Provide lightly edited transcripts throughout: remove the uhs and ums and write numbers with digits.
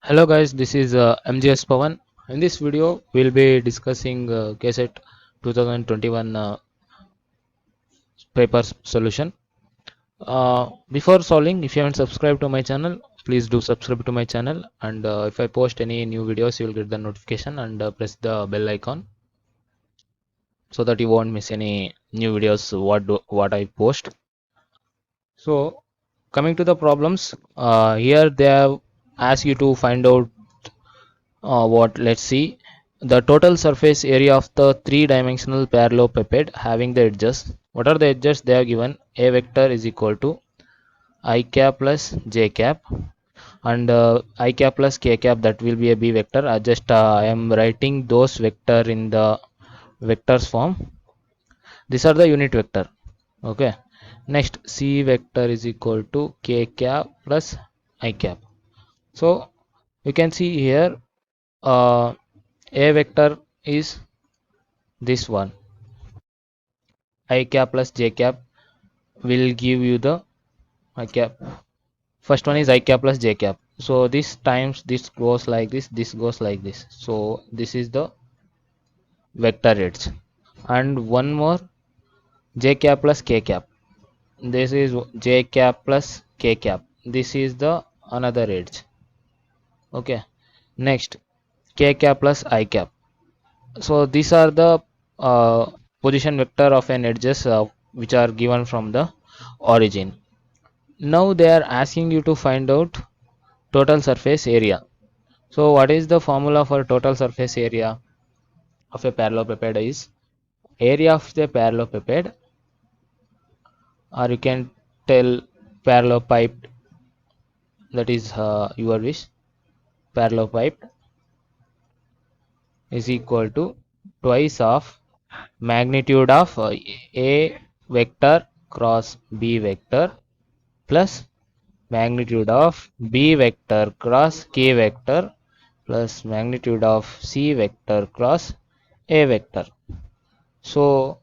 Hello guys, this is MGS Pawan. In this video, we'll be discussing KSET 2021 paper solution. Before solving, if you haven't subscribed to my channel, please do subscribe to my channel. And if I post any new videos, you will get the notification and press the bell icon so that you won't miss any new videos what I post. So coming to the problems, here they have asked you to find out what let's see the total surface area of the three-dimensional parallelepiped having the edges. What are the edges they are given? A vector is equal to I cap plus j cap, and I cap plus k cap, that will be a b vector. I am writing those vector in the vectors form. These are the unit vector. Okay, next c vector is equal to k cap plus I cap. So you can see here, uh, a vector is this one, I cap plus j cap will give you the I cap. First one is I cap plus j cap. So this times this goes like this goes like this. So this is the vector edge. And one more, j cap plus k cap. This is j cap plus k cap. This is the another edge. Okay. Next, k cap plus I cap. So these are the uh, position vector of an edges which are given from the origin. Now they are asking you to find out total surface area. So what is the formula for total surface area of a parallelepiped is area of the parallelepiped, or you can tell parallelepiped, that is your wish. Parallelepiped is equal to twice of magnitude of a vector cross b vector plus magnitude of b vector cross k vector plus magnitude of c vector cross a vector. So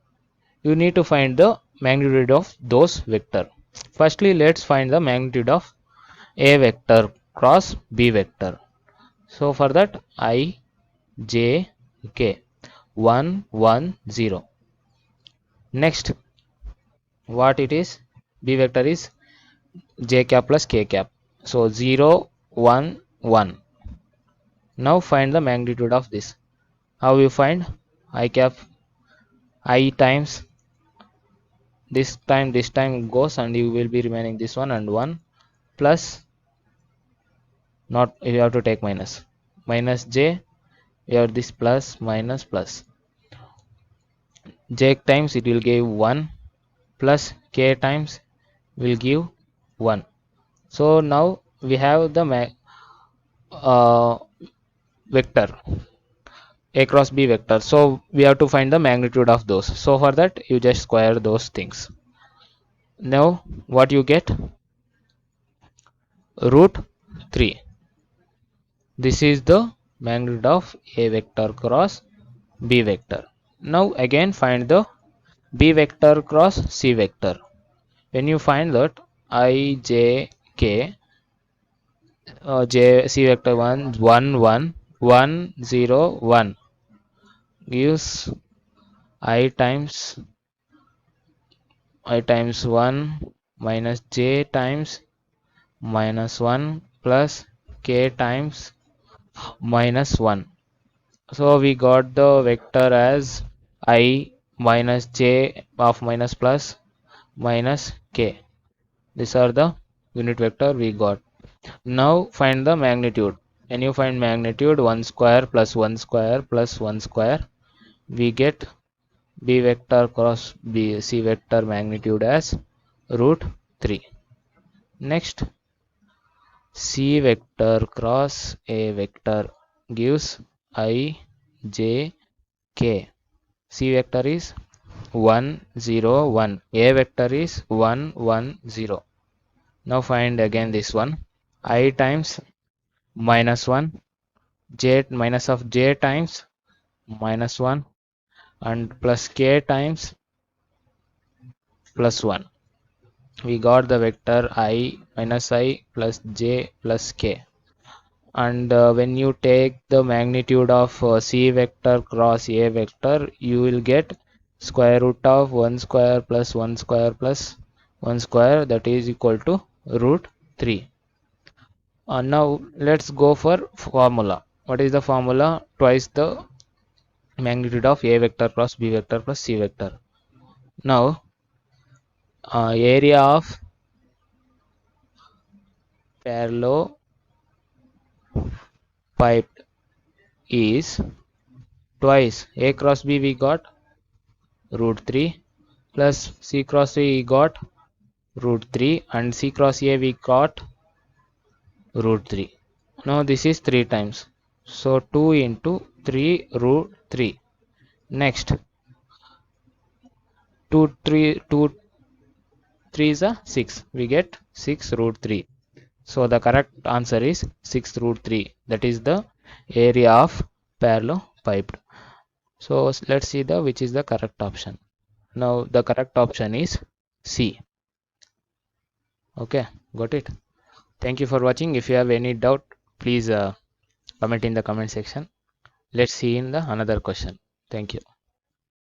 you need to find the magnitude of those vector. Firstly, let's find the magnitude of a vector cross b vector. So for that, I, j, k, 1, 1, 0. Next, what it is? B vector is j cap plus k cap. So 0, 1, 1. Now find the magnitude of this. How you find? I cap, I times this time goes, and you will be remaining this one and 1 plus, not, you have to take minus j, you have this plus minus plus j times it will give 1 plus k times will give 1. So now we have the uh, vector a cross b vector, so we have to find the magnitude of those. So for that, you just square those things. Now what you get? Root 3. This is the magnitude of a vector cross b vector. Now again find the b vector cross c vector. When you find that, I, j, k, j, c vector 1, 1, 1, 1, 0, 1 gives I times 1 minus j times minus 1 plus k times minus 1. So we got the vector as I minus j of minus plus minus k. These are the unit vector we got. Now find the magnitude. When you find magnitude, 1 square plus 1 square plus 1 square, we get b vector cross b c vector magnitude as root 3. Next, c vector cross a vector gives I, j, k. C vector is 1, 0, 1. A vector is 1, 1, 0. Now find again this one. I times minus 1, j minus of j times minus 1, and plus k times plus 1. We got the vector I minus I plus j plus k. and when you take the magnitude of c vector cross a vector, you will get square root of 1 square plus 1 square plus 1 square, that is equal to root 3. Now let's go for formula. What is the formula? Twice the magnitude of a vector cross b vector plus c vector. Now area of parallel pipe is twice a cross b, we got root 3, plus c cross a we got root 3, and c cross a we got root 3. Now this is 3 times. So 2 into 3 root 3. Next 2 3 is a 6. We get 6 root 3. So the correct answer is 6 root 3. That is the area of parallel piped. So let's see the which is the correct option. Now the correct option is C. Okay, got it. Thank you for watching. If you have any doubt, please comment in the comment section. Let's see in the another question. Thank you.